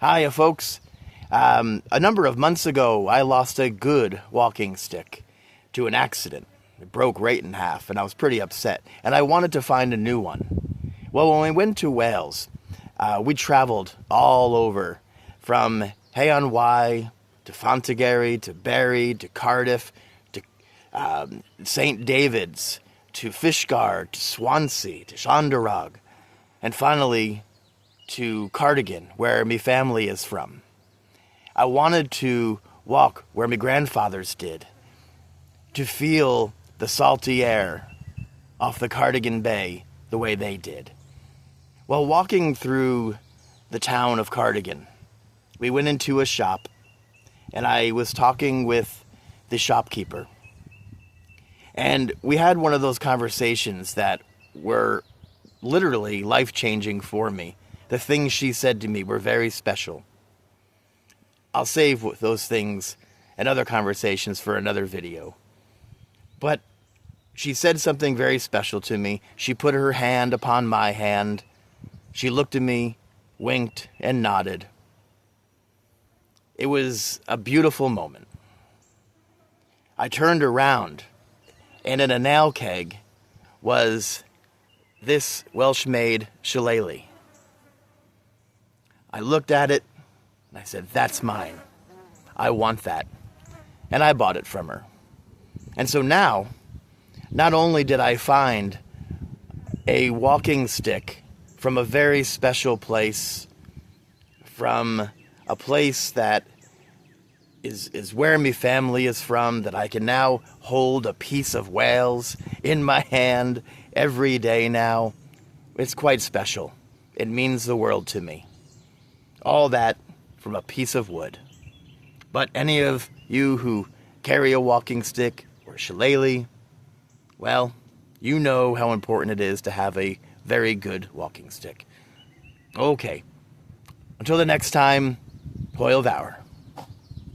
Hiya, folks. A number of months ago, I lost a good walking stick to an accident. It broke right in half, and I was pretty upset, and I wanted to find a new one. Well, when we went to Wales, we traveled all over, from Hay-on-Wye to Fontegary to Barry to Cardiff to St. David's to Fishguard to Swansea to Shandarag, and finally to Cardigan, where my family is from. I wanted to walk where my grandfathers did, to feel the salty air off the Cardigan Bay the way they did. While walking through the town of Cardigan, we went into a shop, and I was talking with the shopkeeper. And we had one of those conversations that were literally life-changing for me. The things she said to me were very special. I'll save those things and other conversations for another video. But she said something very special to me. She put her hand upon my hand. She looked at me, winked, and nodded. It was a beautiful moment. I turned around, and in a nail keg was this Welsh-made shillelagh. I looked at it, and I said, "That's mine. I want that." And I bought it from her. And so now, not only did I find a walking stick from a very special place, from a place that is where my family is from, that I can now hold a piece of Wales in my hand every day now. It's quite special. It means the world to me. All that from a piece of wood. But any of you who carry a walking stick or a shillelagh, well, you know how important it is to have a very good walking stick. Okay. Until the next time, Hoil Vour.